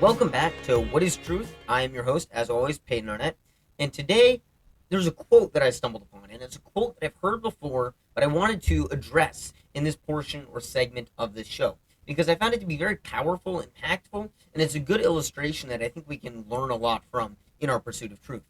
Welcome back to What is Truth? I am your host, as always, Payton Arnett. And today, there's a quote that I stumbled upon, and it's a quote that I've heard before, but I wanted to address in this portion or segment of this show because I found it to be very powerful, impactful, and it's a good illustration that I think we can learn a lot from in our pursuit of truth.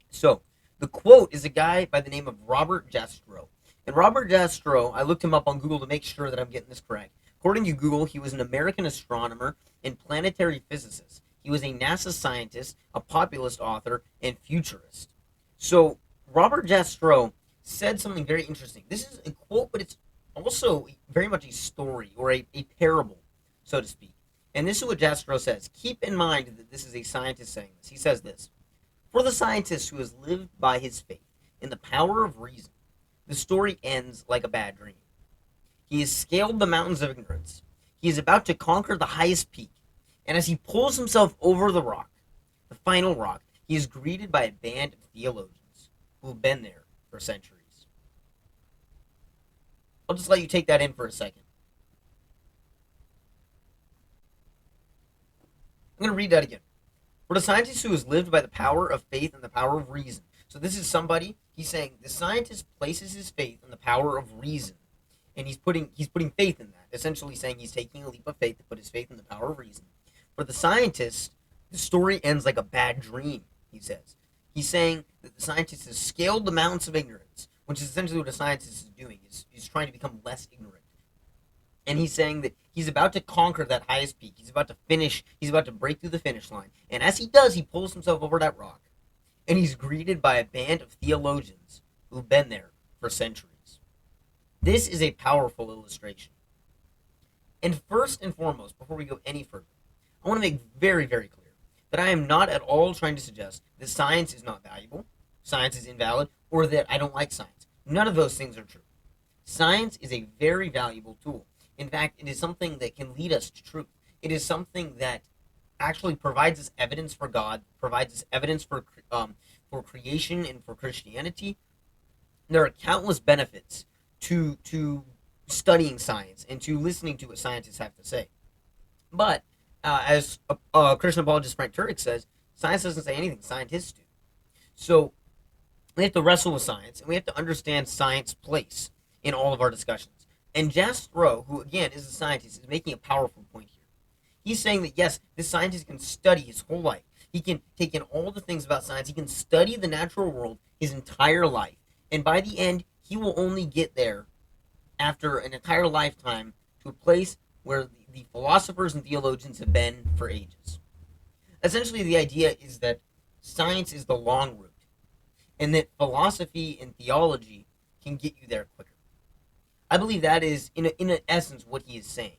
So, the quote is a guy by the name of Robert Jastrow. And Robert Jastrow, I looked him up on Google to make sure that I'm getting this correct. According to Google, he was an American astronomer and planetary physicist. He was a NASA scientist, a populist author, and futurist. So, Robert Jastrow said something very interesting. This is a quote, but it's also very much a story or a parable, so to speak. And this is what Jastrow says. Keep in mind that this is a scientist saying this. He says this: for the scientist who has lived by his faith in the power of reason, the story ends like a bad dream. He has scaled the mountains of ignorance. He is about to conquer the highest peak. And as he pulls himself over the rock, the final rock, he is greeted by a band of theologians who have been there for centuries. I'll just let you take that in for a second. I'm going to read that again. For the scientist who has lived by the power of faith and the power of reason. So this is somebody, he's saying the scientist places his faith in the power of reason. And he's putting faith in that, essentially saying he's taking a leap of faith to put his faith in the power of reason. For the scientist, the story ends like a bad dream, he says. He's saying that the scientist has scaled the mountains of ignorance, which is essentially what a scientist is doing. He's trying to become less ignorant. And he's saying that he's about to conquer that highest peak. He's about to break through the finish line. And as he does, he pulls himself over that rock. And he's greeted by a band of theologians who've been there for centuries. This is a powerful illustration. And first and foremost, before we go any further, I want to make very, very clear that I am not at all trying to suggest that science is not valuable, science is invalid, or that I don't like science. None of those things are true. Science is a very valuable tool. In fact, it is something that can lead us to truth. It is something that actually provides us evidence for God, provides us evidence for creation and for Christianity. There are countless benefits to studying science and to listening to what scientists have to say. But as Christian apologist Frank Turek says, science doesn't say anything, scientists do. So we have to wrestle with science, and we have to understand science's place in all of our discussions. And Jastrow, who again is a scientist, is making a powerful point here. He's saying that yes, this scientist can study his whole life. He can take in all the things about science. He can study the natural world his entire life. And by the end, he will only get there after an entire lifetime to a place where the philosophers and theologians have been for ages. Essentially, the idea is that science is the long route, and that philosophy and theology can get you there quicker. I believe that is, in essence, what he is saying.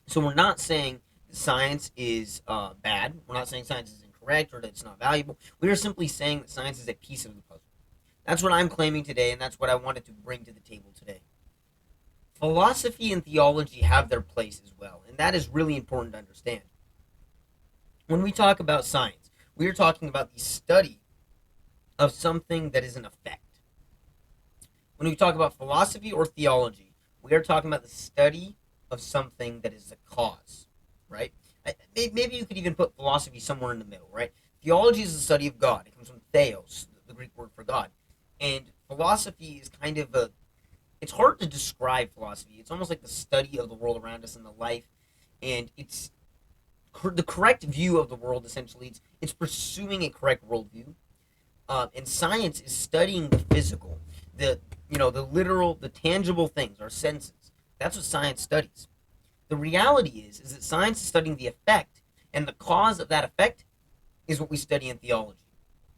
So we're not saying that science is bad. We're not saying science is incorrect or that it's not valuable. We are simply saying that science is a piece of the puzzle. That's what I'm claiming today, and that's what I wanted to bring to the table today. Philosophy and theology have their place as well, and that is really important to understand. When we talk about science, we are talking about the study of something that is an effect. When we talk about philosophy or theology, we are talking about the study of something that is a cause, right? Maybe you could even put philosophy somewhere in the middle, right? Theology is the study of God. It comes from theos, the Greek word for God. And philosophy is kind of it's hard to describe philosophy. It's almost like the study of the world around us and the life. And it's the correct view of the world, essentially. It's pursuing a correct worldview. And science is studying the physical, the literal, the tangible things, our senses. That's what science studies. The reality is that science is studying the effect, and the cause of that effect is what we study in theology.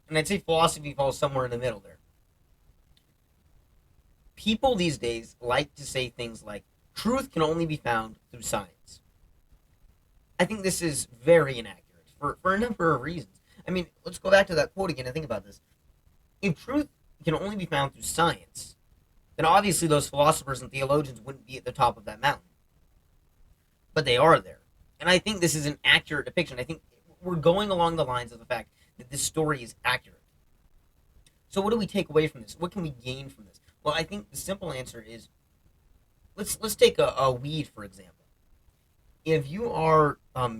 And I'd say philosophy falls somewhere in the middle there. People these days like to say things like, truth can only be found through science. I think this is very inaccurate for a number of reasons. I mean, let's go back to that quote again and think about this. If truth can only be found through science, then obviously those philosophers and theologians wouldn't be at the top of that mountain. But they are there. And I think this is an accurate depiction. I think we're going along the lines of the fact that this story is accurate. So what do we take away from this? What can we gain from this? Well, I think the simple answer is, let's take a weed, for example. if you are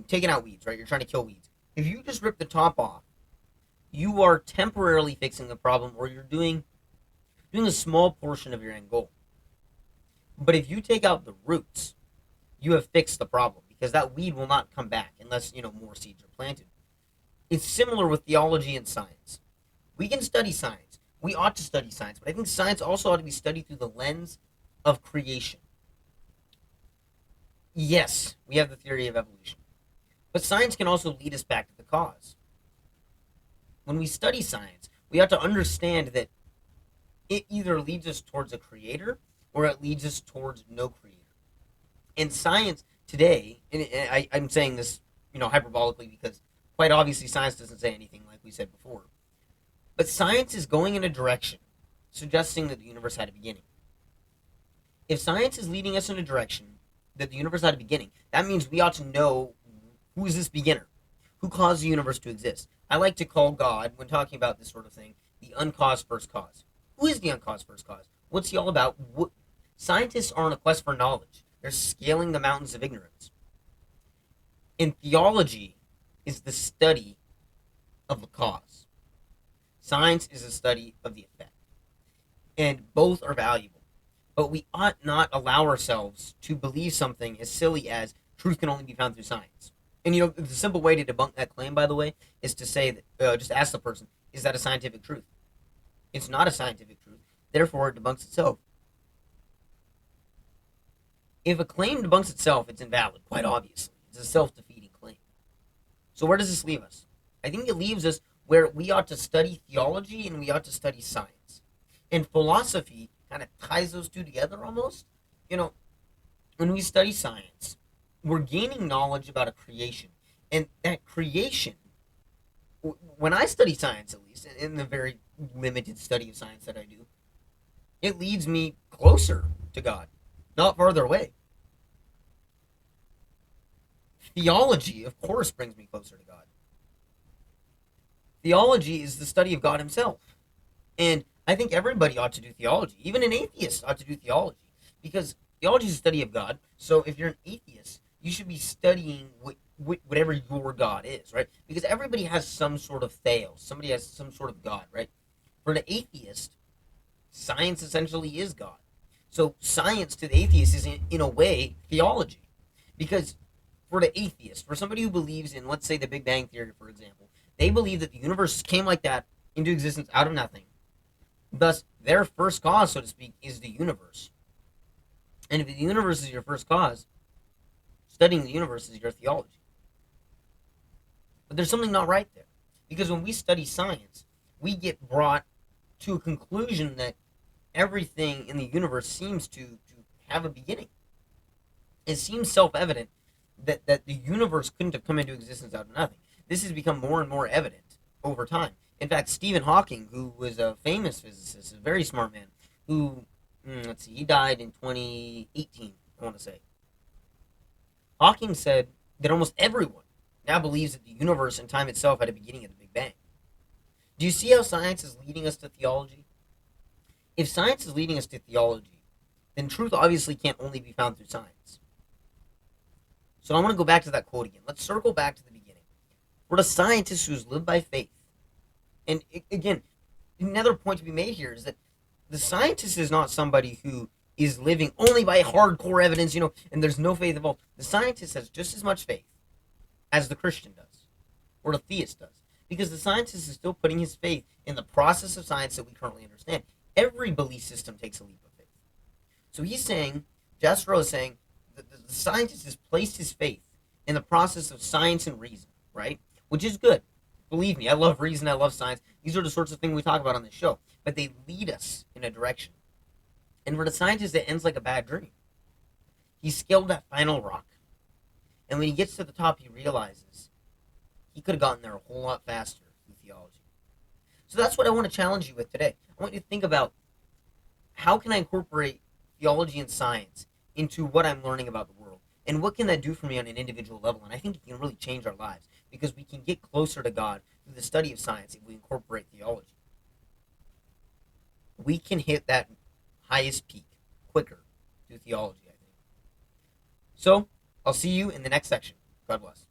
taking out weeds, right? You're trying to kill weeds. If you just rip the top off, you are temporarily fixing the problem, or you're doing a small portion of your end goal. But if you take out the roots, you have fixed the problem because that weed will not come back unless more seeds are planted. It's similar with theology and science. We can study science. We ought to study science, but I think science also ought to be studied through the lens of creation. Yes, we have the theory of evolution, but science can also lead us back to the cause. When we study science, we ought to understand that it either leads us towards a creator or it leads us towards no creator. And science today, and I'm saying this, hyperbolically because quite obviously science doesn't say anything like we said before, but science is going in a direction suggesting that the universe had a beginning. If science is leading us in a direction that the universe had a beginning, that means we ought to know who is this beginner, who caused the universe to exist. I like to call God, when talking about this sort of thing, the uncaused first cause. Who is the uncaused first cause? What's he all about? Scientists are on a quest for knowledge. They're scaling the mountains of ignorance. And theology is the study of the cause. Science is a study of the effect. And both are valuable. But we ought not allow ourselves to believe something as silly as truth can only be found through science. And the simple way to debunk that claim, by the way, is to say that, just ask the person, is that a scientific truth? It's not a scientific truth. Therefore, it debunks itself. If a claim debunks itself, it's invalid, quite obviously. It's a self-defeating claim. So where does this leave us? I think it leaves us where we ought to study theology and we ought to study science. And philosophy kind of ties those two together almost. When we study science, we're gaining knowledge about a creation. And that creation, when I study science at least, in the very limited study of science that I do, it leads me closer to God, not farther away. Theology, of course, brings me closer to God. Theology is the study of God himself. And I think everybody ought to do theology. Even an atheist ought to do theology. Because theology is a study of God. So if you're an atheist, you should be studying whatever your God is, right? Because everybody has some sort of theos. Somebody has some sort of God, right? For an atheist, science essentially is God. So science to the atheist is, in a way, theology. Because for the atheist, for somebody who believes in, let's say, the Big Bang Theory, for example, they believe that the universe came like that into existence out of nothing. Thus, their first cause, so to speak, is the universe. And if the universe is your first cause, studying the universe is your theology. But there's something not right there. Because when we study science, we get brought to a conclusion that everything in the universe seems to have a beginning. It seems self-evident that the universe couldn't have come into existence out of nothing. This has become more and more evident over time. In fact, Stephen Hawking, who was a famous physicist, a very smart man, who, he died in 2018, I want to say. Hawking said that almost everyone now believes that the universe and time itself had a beginning at the Big Bang. Do you see how science is leading us to theology? If science is leading us to theology, then truth obviously can't only be found through science. So I want to go back to that quote again. Let's circle back to the beginning. We're the scientist who's lived by faith. And again, another point to be made here is that the scientist is not somebody who is living only by hardcore evidence, and there's no faith involved. The scientist has just as much faith as the Christian does, or the theist does. Because the scientist is still putting his faith in the process of science that we currently understand. Every belief system takes a leap of faith. So he's saying, Jastrow is saying, that the scientist has placed his faith in the process of science and reason, right? Which is good. Believe me, I love reason, I love science. These are the sorts of things we talk about on this show. But they lead us in a direction. And for the scientist, it ends like a bad dream. He scaled that final rock. And when he gets to the top, he realizes he could have gotten there a whole lot faster through theology. So that's what I want to challenge you with today. I want you to think about, how can I incorporate theology and science into what I'm learning about the world? And what can that do for me on an individual level? And I think it can really change our lives, because we can get closer to God through the study of science if we incorporate theology. We can hit that highest peak quicker through theology, I think. So, I'll see you in the next section. God bless.